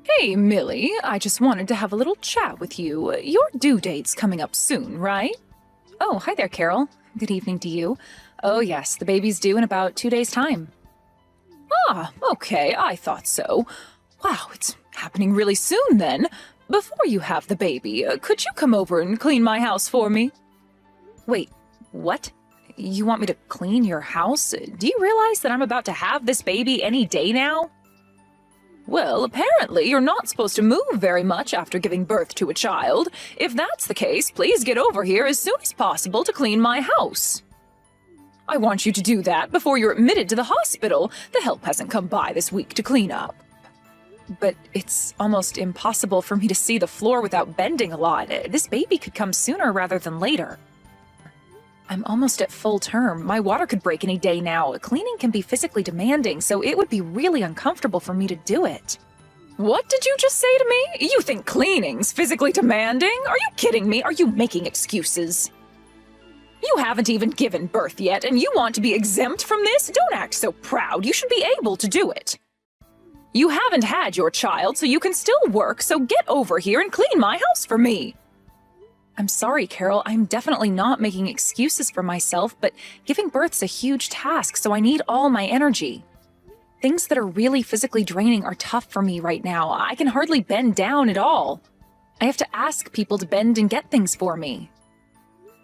Hey, Millie, I just wanted to have a little chat with you. Your due date's coming up soon, right? Oh, hi there, Carol. Good evening to you. Oh, yes, the baby's due in about 2 days' time. Ah, okay, I thought so. Wow, it's happening really soon then. Before you have the baby, could you come over and clean my house for me? Wait, what? You want me to clean your house? Do you realize that I'm about to have this baby any day now? Well, apparently you're not supposed to move very much after giving birth to a child. If that's the case, please get over here as soon as possible to clean my house. I want you to do that before you're admitted to the hospital. The help hasn't come by this week to clean up. But it's almost impossible for me to see the floor without bending a lot. This baby could come sooner rather than later. I'm almost at full term. My water could break any day now. Cleaning can be physically demanding, so it would be really uncomfortable for me to do it. What did you just say to me? You think cleaning's physically demanding? Are you kidding me? Are you making excuses? You haven't even given birth yet, and you want to be exempt from this? Don't act so proud. You should be able to do it. You haven't had your child, so you can still work, so get over here and clean my house for me. I'm sorry, Carol. I'm definitely not making excuses for myself, but giving birth's a huge task, so I need all my energy. Things that are really physically draining are tough for me right now. I can hardly bend down at all. I have to ask people to bend and get things for me.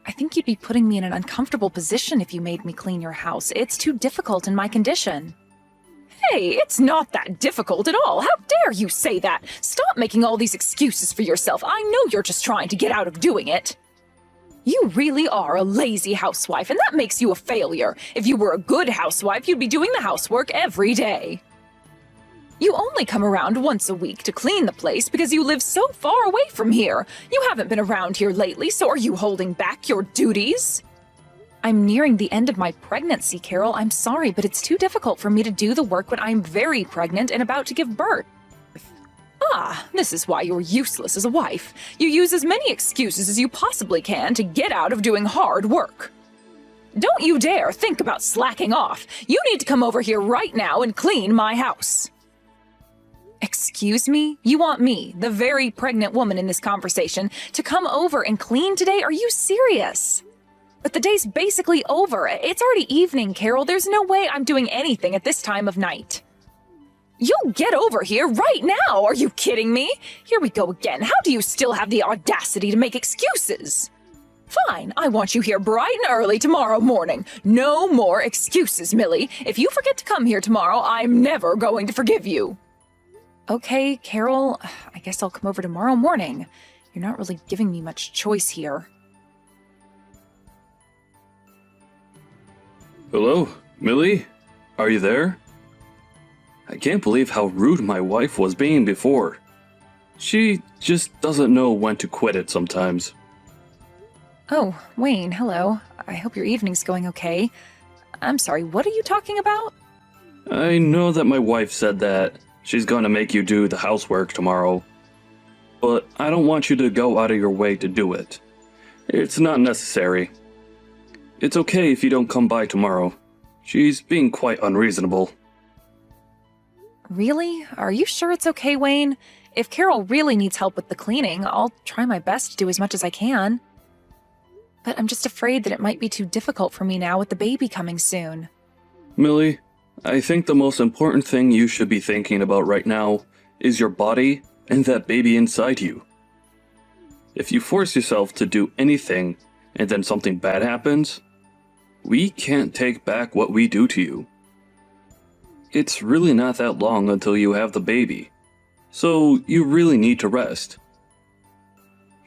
I think you'd be putting me in an uncomfortable position if you made me clean your house. It's too difficult in my condition. Hey, it's not that difficult at all. How dare you say that? Stop making all these excuses for yourself. I know you're just trying to get out of doing it. You really are a lazy housewife, and that makes you a failure. If you were a good housewife, you'd be doing the housework every day. You only come around once a week to clean the place because you live so far away from here. You haven't been around here lately, so are you holding back your duties? I'm nearing the end of my pregnancy, Carol. I'm sorry, but it's too difficult for me to do the work when I'm very pregnant and about to give birth. Ah, this is why you're useless as a wife. You use as many excuses as you possibly can to get out of doing hard work. Don't you dare think about slacking off. You need to come over here right now and clean my house. Excuse me? You want me, the very pregnant woman in this conversation, to come over and clean today? Are you serious? But the day's basically over. It's already evening, Carol. There's no way I'm doing anything at this time of night. You'll get over here right now. Are you kidding me? Here we go again. How do you still have the audacity to make excuses? Fine, I want you here bright and early tomorrow morning. No more excuses, Millie. If you forget to come here tomorrow, I'm never going to forgive you. Okay, Carol, I guess I'll come over tomorrow morning. You're not really giving me much choice here. Hello, Millie? Are you there? I can't believe how rude my wife was being before. She just doesn't know when to quit it sometimes. Oh, Wayne, hello. I hope your evening's going okay. I'm sorry, what are you talking about? I know that my wife said that she's gonna make you do the housework tomorrow, but I don't want you to go out of your way to do it. It's not necessary. It's okay if you don't come by tomorrow. She's being quite unreasonable. Really? Are you sure it's okay, Wayne? If Carol really needs help with the cleaning, I'll try my best to do as much as I can. But I'm just afraid that it might be too difficult for me now with the baby coming soon. Millie, I think the most important thing you should be thinking about right now is your body and that baby inside you. If you force yourself to do anything and then something bad happens, we can't take back what we do to you. It's really not that long until you have the baby, so you really need to rest.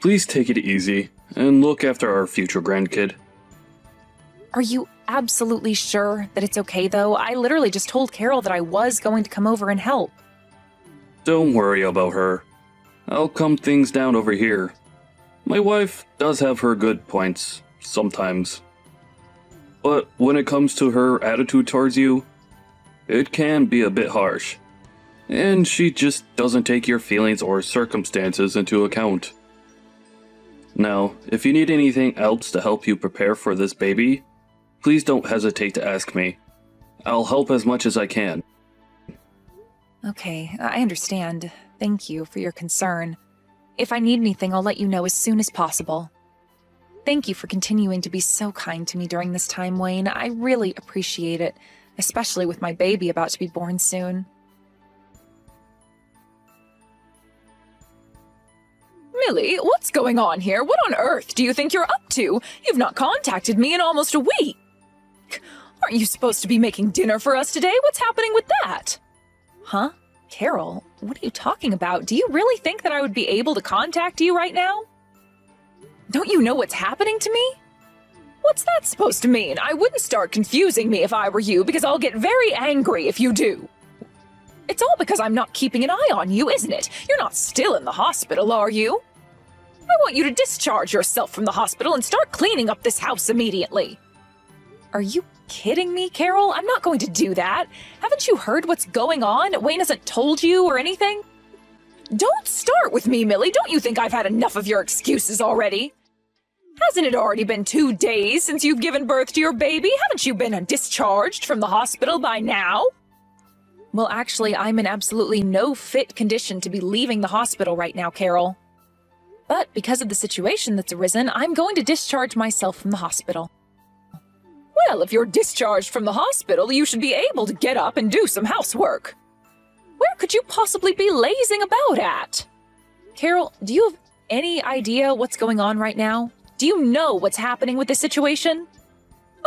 Please take it easy and look after our future grandkid. Are you absolutely sure that it's okay, though? I literally just told Carol that I was going to come over and help. Don't worry about her. I'll calm things down over here. My wife does have her good points, sometimes. But when it comes to her attitude towards you, it can be a bit harsh. And she just doesn't take your feelings or circumstances into account. Now, if you need anything else to help you prepare for this baby, please don't hesitate to ask me. I'll help as much as I can. Okay, I understand. Thank you for your concern. If I need anything, I'll let you know as soon as possible. Thank you for continuing to be so kind to me during this time, Wayne. I really appreciate it, especially with my baby about to be born soon. Millie, what's going on here? What on earth do you think you're up to? You've not contacted me in almost a week. Aren't you supposed to be making dinner for us today? What's happening with that? Huh? Carol, what are you talking about? Do you really think that I would be able to contact you right now? Don't you know what's happening to me? What's that supposed to mean? I wouldn't start confusing me if I were you, because I'll get very angry if you do. It's all because I'm not keeping an eye on you, isn't it? You're not still in the hospital, are you? I want you to discharge yourself from the hospital and start cleaning up this house immediately. Are you kidding me, Carol? I'm not going to do that. Haven't you heard what's going on? Wayne hasn't told you or anything? Don't start with me, Millie. Don't you think I've had enough of your excuses already? Hasn't it already been 2 days since you've given birth to your baby? Haven't you been discharged from the hospital by now? Well, actually, I'm in absolutely no fit condition to be leaving the hospital right now, Carol. But because of the situation that's arisen, I'm going to discharge myself from the hospital. Well, if you're discharged from the hospital, you should be able to get up and do some housework. Where could you possibly be lazing about at? Carol, do you have any idea what's going on right now? Do you know what's happening with this situation?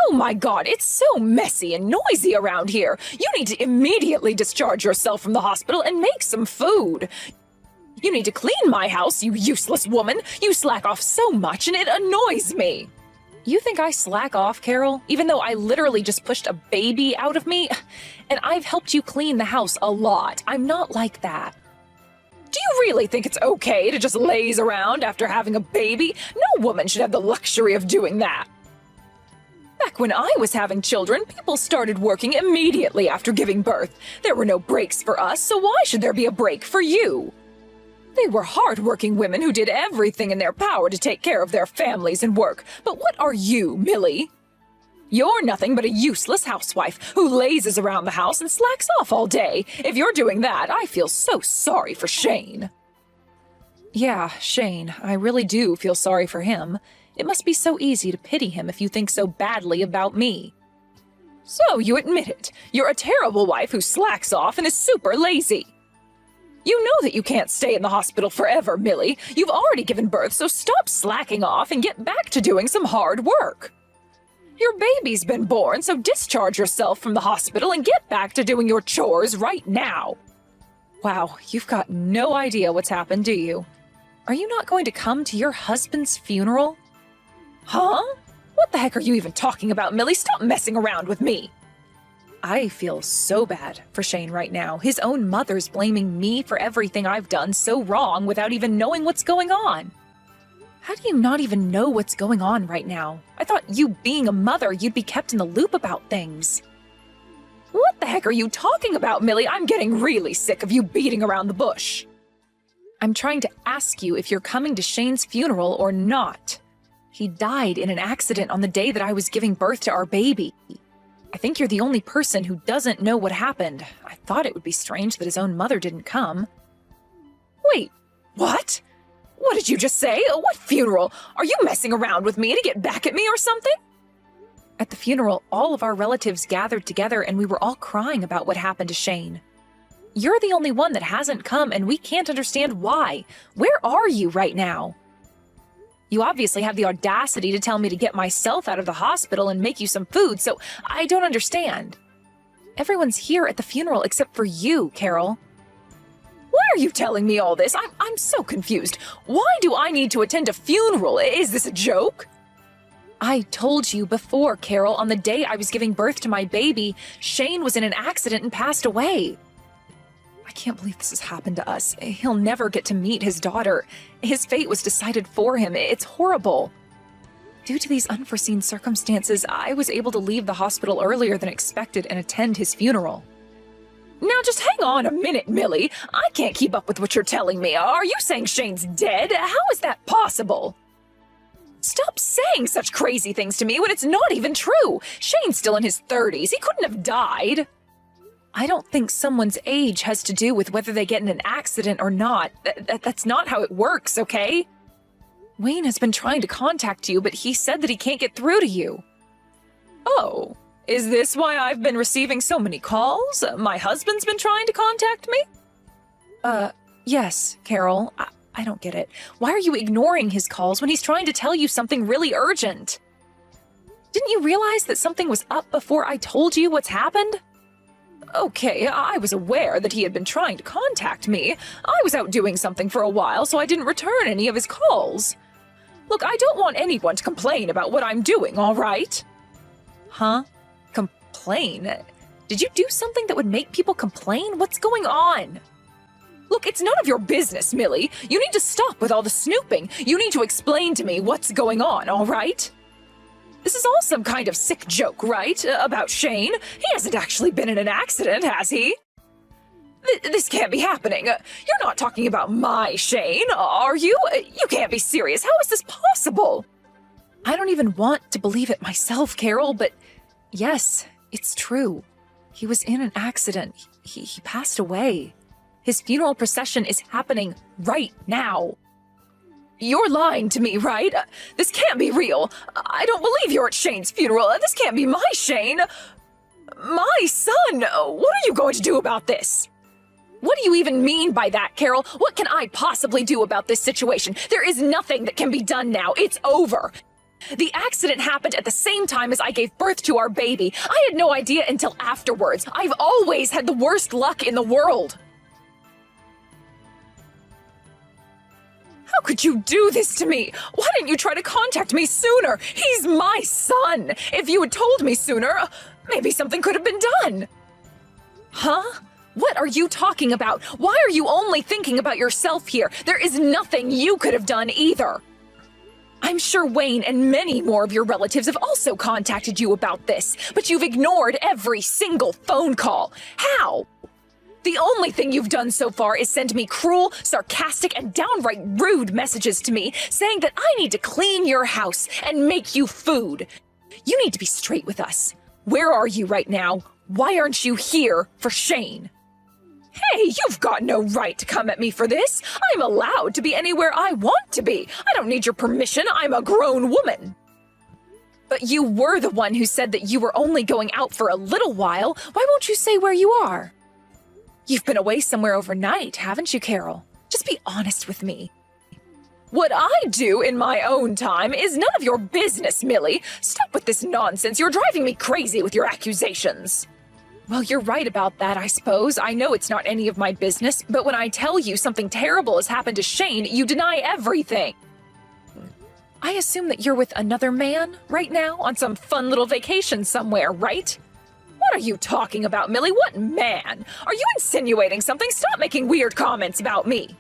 Oh my God, it's so messy and noisy around here. You need to immediately discharge yourself from the hospital and make some food. You need to clean my house, you useless woman. You slack off so much and it annoys me. You think I slack off, Carol? Even though I literally just pushed a baby out of me? And I've helped you clean the house a lot. I'm not like that. Do you really think it's okay to just laze around after having a baby? No woman should have the luxury of doing that. Back when I was having children, people started working immediately after giving birth. There were no breaks for us, so why should there be a break for you? They were hard-working women who did everything in their power to take care of their families and work. But what are you, Millie? You're nothing but a useless housewife who lazes around the house and slacks off all day. If you're doing that, I feel so sorry for Shane. Yeah, Shane. I really do feel sorry for him. It must be so easy to pity him if you think so badly about me. So you admit it. You're a terrible wife who slacks off and is super lazy. You know that you can't stay in the hospital forever, Millie. You've already given birth, so stop slacking off and get back to doing some hard work. Your baby's been born, so discharge yourself from the hospital and get back to doing your chores right now. Wow, you've got no idea what's happened, do you? Are you not going to come to your husband's funeral? Huh? What the heck are you even talking about, Millie? Stop messing around with me. I feel so bad for Shane right now. His own mother's blaming me for everything I've done so wrong without even knowing what's going on. How do you not even know what's going on right now? I thought you being a mother, you'd be kept in the loop about things. What the heck are you talking about, Millie? I'm getting really sick of you beating around the bush. I'm trying to ask you if you're coming to Shane's funeral or not. He died in an accident on the day that I was giving birth to our baby. I think you're the only person who doesn't know what happened. I thought it would be strange that his own mother didn't come. Wait, what? What did you just say? What funeral? Are you messing around with me to get back at me or something? At the funeral, all of our relatives gathered together and we were all crying about what happened to Shane. You're the only one that hasn't come and we can't understand why. Where are you right now? You obviously have the audacity to tell me to get myself out of the hospital and make you some food, so I don't understand. Everyone's here at the funeral except for you, Carol. Why are you telling me all this? I'm so confused. Why do I need to attend a funeral? Is this a joke? I told you before, Carol, on the day I was giving birth to my baby, Shane was in an accident and passed away. I can't believe this has happened to us. He'll never get to meet his daughter. His fate was decided for him. It's horrible. Due to these unforeseen circumstances, I was able to leave the hospital earlier than expected and attend his funeral. Now just hang on a minute, Millie. I can't keep up with what you're telling me. Are you saying Shane's dead? How is that possible? Stop saying such crazy things to me when it's not even true. Shane's still in his 30s. He couldn't have died. I don't think someone's age has to do with whether they get in an accident or not. That's not how it works, okay? Wayne has been trying to contact you, but he said that he can't get through to you. Oh, is this why I've been receiving so many calls? My husband's been trying to contact me? Yes, Carol. I don't get it. Why are you ignoring his calls when he's trying to tell you something really urgent? Didn't you realize that something was up before I told you what's happened? Okay, I was aware that he had been trying to contact me. I was out doing something for a while, so I didn't return any of his calls. Look, I don't want anyone to complain about what I'm doing, all right? Huh? Complain? Did you do something that would make people complain? What's going on? Look, it's none of your business, Millie. You need to stop with all the snooping. You need to explain to me what's going on, all right? This is all some kind of sick joke, right? About Shane? He hasn't actually been in an accident, has he? This can't be happening. You're not talking about my Shane, are you? You can't be serious. How is this possible? I don't even want to believe it myself, Carol, but yes, it's true. He was in an accident. He passed away. His funeral procession is happening right now. You're lying to me, right? This can't be real. I don't believe you're at Shane's funeral. This can't be my Shane. My son! What are you going to do about this? What do you even mean by that, Carol? What can I possibly do about this situation? There is nothing that can be done now. It's over. The accident happened at the same time as I gave birth to our baby. I had no idea until afterwards. I've always had the worst luck in the world. How could you do this to me? Why didn't you try to contact me sooner? He's my son. If you had told me sooner, maybe something could have been done. Huh? What are you talking about? Why are you only thinking about yourself here? There is nothing you could have done either. I'm sure Wayne and many more of your relatives have also contacted you about this, but you've ignored every single phone call. How? The only thing you've done so far is send me cruel, sarcastic, and downright rude messages to me saying that I need to clean your house and make you food. You need to be straight with us. Where are you right now? Why aren't you here for Shane? Hey, you've got no right to come at me for this. I'm allowed to be anywhere I want to be. I don't need your permission. I'm a grown woman. But you were the one who said that you were only going out for a little while. Why won't you say where you are? You've been away somewhere overnight, haven't you, Carol? Just be honest with me. What I do in my own time is none of your business, Millie. Stop with this nonsense. You're driving me crazy with your accusations. Well, you're right about that, I suppose. I know it's not any of my business, but when I tell you something terrible has happened to Shane, you deny everything. I assume that you're with another man right now on some fun little vacation somewhere, right? What are you talking about, Millie? What man? Are you insinuating something? Stop making weird comments about me.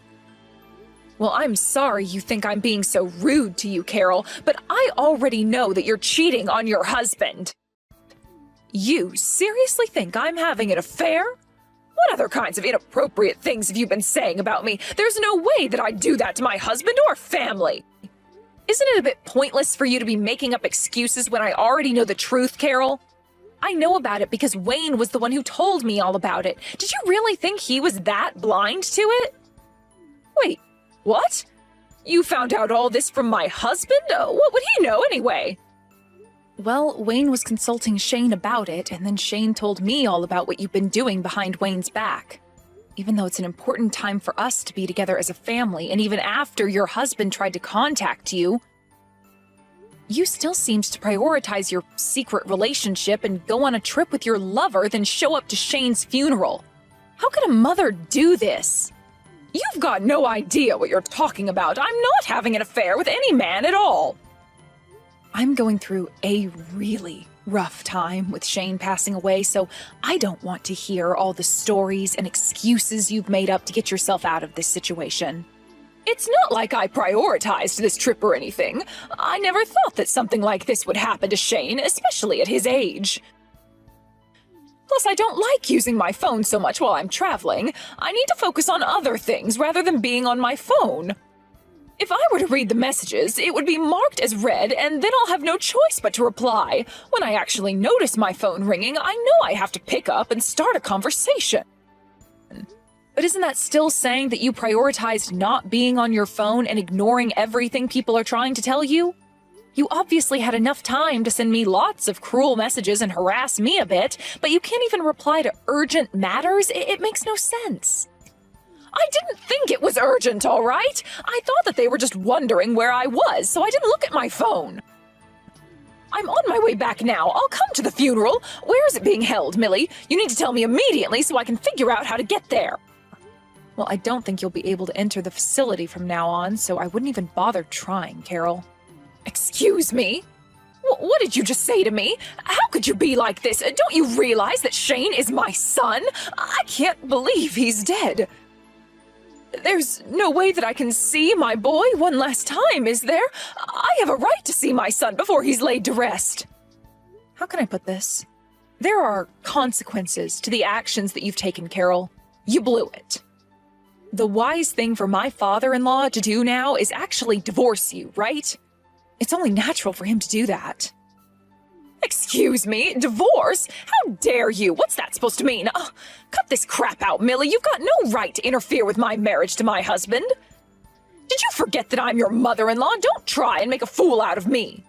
Well, I'm sorry you think I'm being so rude to you, Carol, but I already know that you're cheating on your husband. You seriously think I'm having an affair? What other kinds of inappropriate things have you been saying about me? There's no way that I'd do that to my husband or family. Isn't it a bit pointless for you to be making up excuses when I already know the truth, Carol? I know about it because Wayne was the one who told me all about it. Did you really think he was that blind to it? Wait, what? You found out all this from my husband? What would he know anyway? Well, Wayne was consulting Shane about it, and then Shane told me all about what you've been doing behind Wayne's back. Even though it's an important time for us to be together as a family, and even after your husband tried to contact you, you still seemed to prioritize your secret relationship and go on a trip with your lover than show up to Shane's funeral. How could a mother do this? You've got no idea what you're talking about. I'm not having an affair with any man at all. I'm going through a really rough time with Shane passing away, so I don't want to hear all the stories and excuses you've made up to get yourself out of this situation. It's not like I prioritized this trip or anything. I never thought that something like this would happen to Shane, especially at his age. Plus, I don't like using my phone so much while I'm traveling. I need to focus on other things rather than being on my phone. If I were to read the messages, it would be marked as read, and then I'll have no choice but to reply. When I actually notice my phone ringing, I know I have to pick up and start a conversation. But isn't that still saying that you prioritized not being on your phone and ignoring everything people are trying to tell you? You obviously had enough time to send me lots of cruel messages and harass me a bit, but you can't even reply to urgent matters? It makes no sense. I didn't think it was urgent, all right? I thought that they were just wondering where I was, so I didn't look at my phone. I'm on my way back now. I'll come to the funeral. Where is it being held, Millie? You need to tell me immediately so I can figure out how to get there. Well, I don't think you'll be able to enter the facility from now on, so I wouldn't even bother trying, Carol. Excuse me? What did you just say to me? How could you be like this? Don't you realize that Shane is my son? I can't believe he's dead. There's no way that I can see my boy one last time, is there? I have a right to see my son before he's laid to rest. How can I put this? There are consequences to the actions that you've taken, Carol. You blew it. The wise thing for my father-in-law to do now is actually divorce you, right? It's only natural for him to do that. Excuse me, divorce? How dare you? What's that supposed to mean? Cut this crap out, Millie. You've got no right to interfere with my marriage to my husband. Did you forget that I'm your mother-in-law? Don't try and make a fool out of me.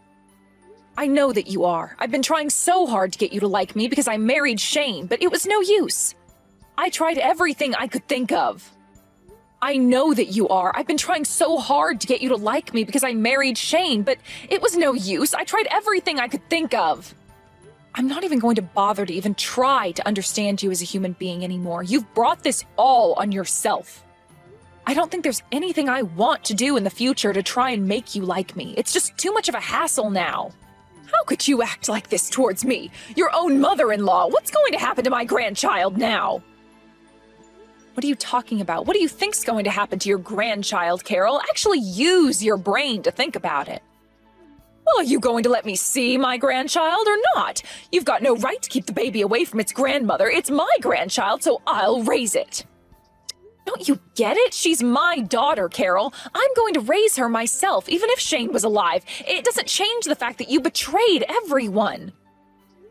I know that you are. I've been trying so hard to get you to like me because I married Shane, but it was no use. I tried everything I could think of. I know that you are. I've been trying so hard to get you to like me because I married Shane, but it was no use. I tried everything I could think of. I'm not even going to bother to even try to understand you as a human being anymore. You've brought this all on yourself. I don't think there's anything I want to do in the future to try and make you like me. It's just too much of a hassle now. How could you act like this towards me? Your own mother-in-law. What's going to happen to my grandchild now? What are you talking about? What do you think's going to happen to your grandchild, Carol? Actually use your brain to think about it. Well, are you going to let me see my grandchild or not? You've got no right to keep the baby away from its grandmother. It's my grandchild, so I'll raise it. Don't you get it? She's my daughter, Carol. I'm going to raise her myself, even if Shane was alive. It doesn't change the fact that you betrayed everyone.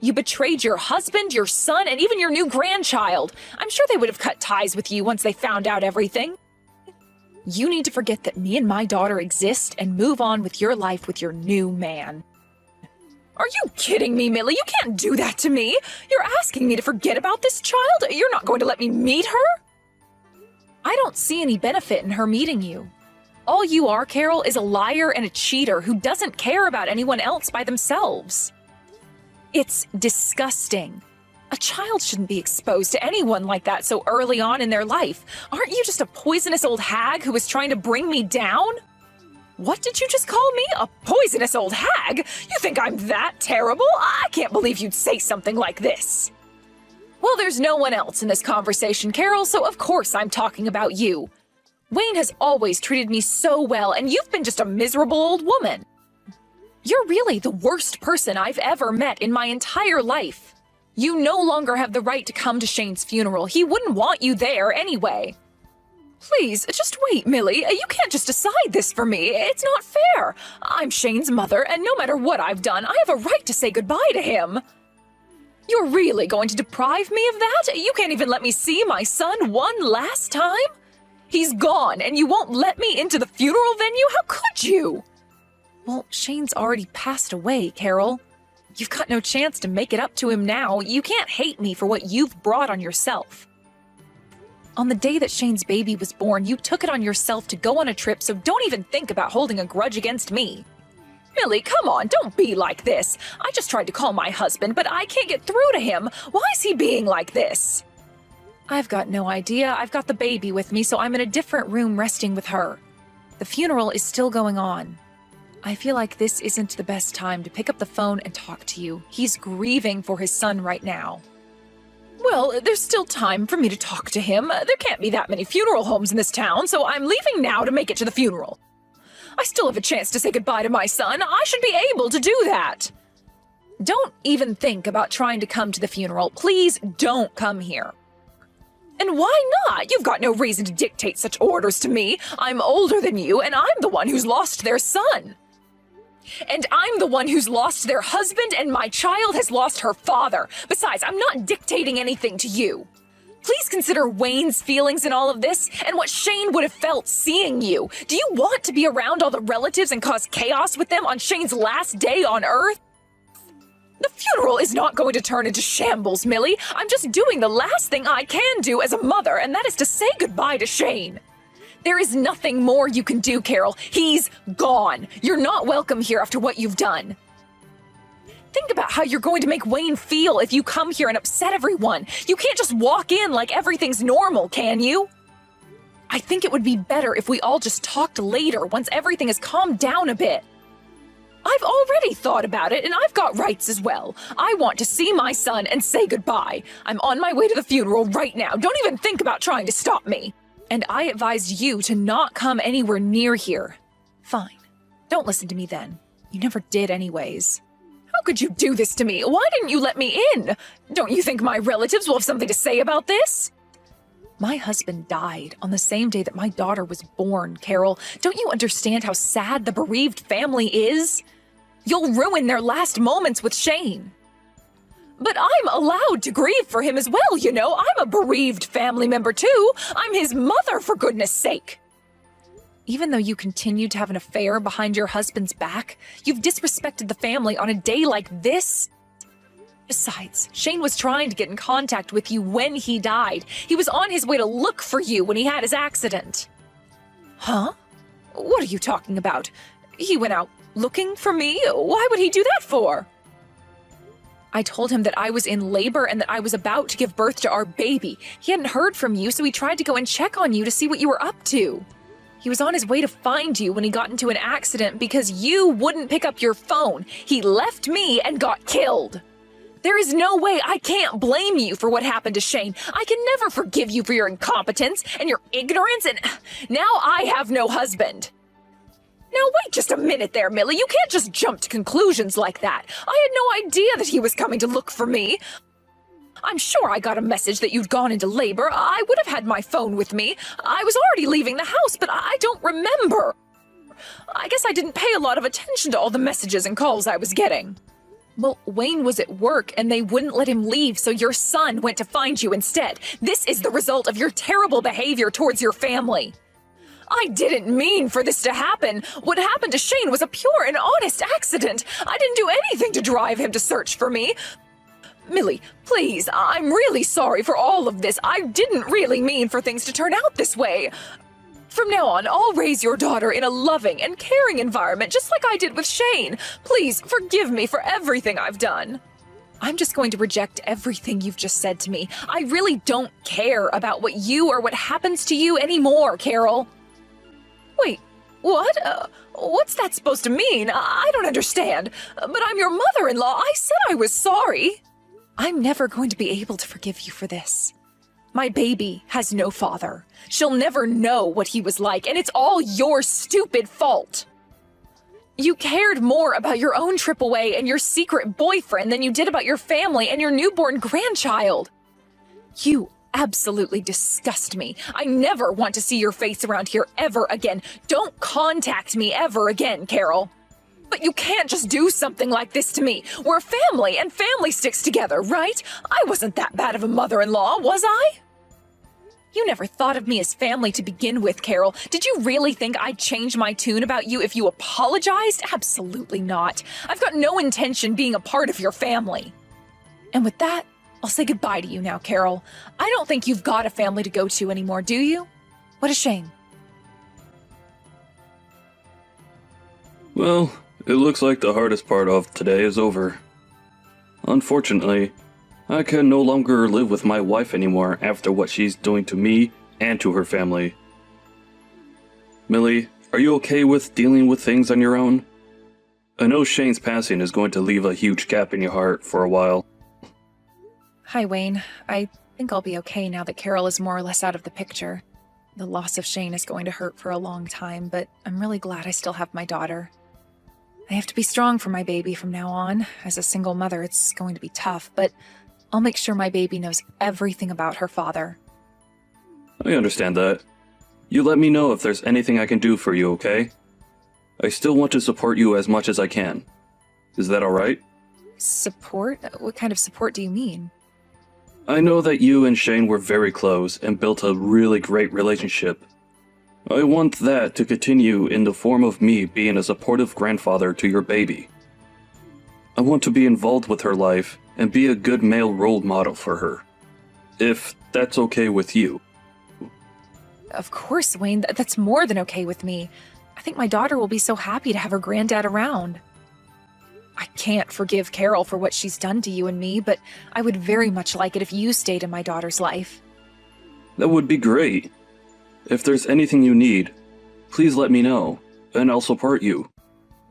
You betrayed your husband, your son, and even your new grandchild. I'm sure they would have cut ties with you once they found out everything. You need to forget that me and my daughter exist and move on with your life with your new man. Are you kidding me, Millie? You can't do that to me. You're asking me to forget about this child? You're not going to let me meet her? I don't see any benefit in her meeting you. All you are, Carol, is a liar and a cheater who doesn't care about anyone else by themselves. It's disgusting. A child shouldn't be exposed to anyone like that so early on in their life. Aren't you just a poisonous old hag who is trying to bring me down? What did you just call me? A poisonous old hag? You think I'm that terrible? I can't believe you'd say something like this. Well, there's no one else in this conversation, Carol, so of course I'm talking about you. Wayne has always treated me so well, and you've been just a miserable old woman. You're really the worst person I've ever met in my entire life. You no longer have the right to come to Shane's funeral. He wouldn't want you there anyway. Please, just wait, Millie. You can't just decide this for me. It's not fair. I'm Shane's mother, and no matter what I've done, I have a right to say goodbye to him. You're really going to deprive me of that? You can't even let me see my son one last time? He's gone, and you won't let me into the funeral venue? How could you? Well, Shane's already passed away, Carol. You've got no chance to make it up to him now. You can't hate me for what you've brought on yourself. On the day that Shane's baby was born, you took it on yourself to go on a trip, so don't even think about holding a grudge against me. Millie, come on, don't be like this. I just tried to call my husband, but I can't get through to him. Why is he being like this? I've got no idea. I've got the baby with me, so I'm in a different room resting with her. The funeral is still going on. I feel like this isn't the best time to pick up the phone and talk to you. He's grieving for his son right now. Well, there's still time for me to talk to him. There can't be that many funeral homes in this town, so I'm leaving now to make it to the funeral. I still have a chance to say goodbye to my son. I should be able to do that. Don't even think about trying to come to the funeral. Please don't come here. And why not? You've got no reason to dictate such orders to me. I'm older than you, and I'm the one who's lost their son. And I'm the one who's lost their husband, and my child has lost her father. Besides, I'm not dictating anything to you. Please consider Wayne's feelings in all of this, and what Shane would have felt seeing you. Do you want to be around all the relatives and cause chaos with them on Shane's last day on Earth? The funeral is not going to turn into shambles, Millie. I'm just doing the last thing I can do as a mother, and that is to say goodbye to Shane. There is nothing more you can do, Carol. He's gone. You're not welcome here after what you've done. Think about how you're going to make Wayne feel if you come here and upset everyone. You can't just walk in like everything's normal, can you? I think it would be better if we all just talked later once everything has calmed down a bit. I've already thought about it, and I've got rights as well. I want to see my son and say goodbye. I'm on my way to the funeral right now. Don't even think about trying to stop me. And I advised you to not come anywhere near here. Fine. Don't listen to me then. You never did anyways. How could you do this to me? Why didn't you let me in? Don't you think my relatives will have something to say about this? My husband died on the same day that my daughter was born, Carol. Don't you understand how sad the bereaved family is? You'll ruin their last moments with Shane. But I'm allowed to grieve for him as well, you know. I'm a bereaved family member too. I'm his mother, for goodness sake. Even though you continue to have an affair behind your husband's back, you've disrespected the family on a day like this? Besides, Shane was trying to get in contact with you when he died. He was on his way to look for you when he had his accident. Huh? What are you talking about? He went out looking for me? Why would he do that for? I told him that I was in labor and that I was about to give birth to our baby. He hadn't heard from you, so he tried to go and check on you to see what you were up to. He was on his way to find you when he got into an accident because you wouldn't pick up your phone. He left me and got killed. There is no way I can't blame you for what happened to Shane. I can never forgive you for your incompetence and your ignorance, and now I have no husband. Now wait just a minute there, Millie. You can't just jump to conclusions like that. I had no idea that he was coming to look for me. I'm sure I got a message that you'd gone into labor. I would have had my phone with me. I was already leaving the house, but I don't remember. I guess I didn't pay a lot of attention to all the messages and calls I was getting. Well, Wayne was at work and they wouldn't let him leave, so your son went to find you instead. This is the result of your terrible behavior towards your family. I didn't mean for this to happen. What happened to Shane was a pure and honest accident. I didn't do anything to drive him to search for me. Millie, please, I'm really sorry for all of this. I didn't really mean for things to turn out this way. From now on, I'll raise your daughter in a loving and caring environment, just like I did with Shane. Please forgive me for everything I've done. I'm just going to reject everything you've just said to me. I really don't care about what you or what happens to you anymore, Carol. Wait, what? What's that supposed to mean? I don't understand. But I'm your mother-in-law. I said I was sorry. I'm never going to be able to forgive you for this. My baby has no father. She'll never know what he was like, and it's all your stupid fault. You cared more about your own trip away and your secret boyfriend than you did about your family and your newborn grandchild. You absolutely disgust me. I never want to see your face around here ever again. Don't contact me ever again, Carol. But you can't just do something like this to me. We're family, and family sticks together, right? I wasn't that bad of a mother-in-law, was I? You never thought of me as family to begin with, Carol. Did you really think I'd change my tune about you if you apologized? Absolutely not. I've got no intention being a part of your family. And with that, I'll say goodbye to you now, Carol. I don't think you've got a family to go to anymore, do you? What a shame. Well, it looks like the hardest part of today is over. Unfortunately, I can no longer live with my wife anymore after what she's doing to me and to her family. Millie, are you okay with dealing with things on your own? I know Shane's passing is going to leave a huge gap in your heart for a while. Hi, Wayne. I think I'll be okay now that Carol is more or less out of the picture. The loss of Shane is going to hurt for a long time, but I'm really glad I still have my daughter. I have to be strong for my baby from now on. As a single mother, it's going to be tough, but I'll make sure my baby knows everything about her father. I understand that. You let me know if there's anything I can do for you, okay? I still want to support you as much as I can. Is that alright? Support? What kind of support do you mean? I know that you and Shane were very close and built a really great relationship. I want that to continue in the form of me being a supportive grandfather to your baby. I want to be involved with her life and be a good male role model for her. If that's okay with you. Of course, Wayne. That's more than okay with me. I think my daughter will be so happy to have her granddad around. I can't forgive Carol for what she's done to you and me, but I would very much like it if you stayed in my daughter's life. That would be great. If there's anything you need, please let me know, and I'll support you.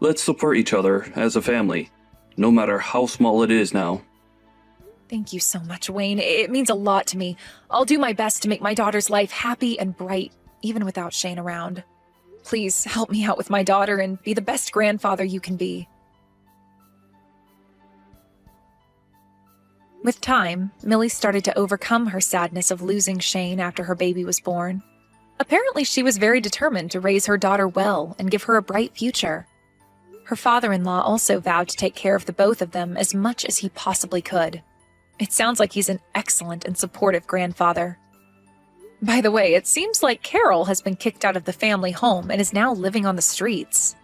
Let's support each other as a family, no matter how small it is now. Thank you so much, Wayne. It means a lot to me. I'll do my best to make my daughter's life happy and bright, even without Shane around. Please help me out with my daughter and be the best grandfather you can be. With time, Millie started to overcome her sadness of losing Shane after her baby was born. Apparently, she was very determined to raise her daughter well and give her a bright future. Her father-in-law also vowed to take care of the both of them as much as he possibly could. It sounds like he's an excellent and supportive grandfather. By the way, it seems like Carol has been kicked out of the family home and is now living on the streets.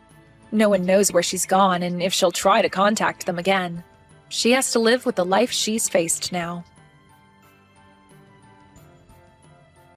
No one knows where she's gone and if she'll try to contact them again. She has to live with the life she's faced now.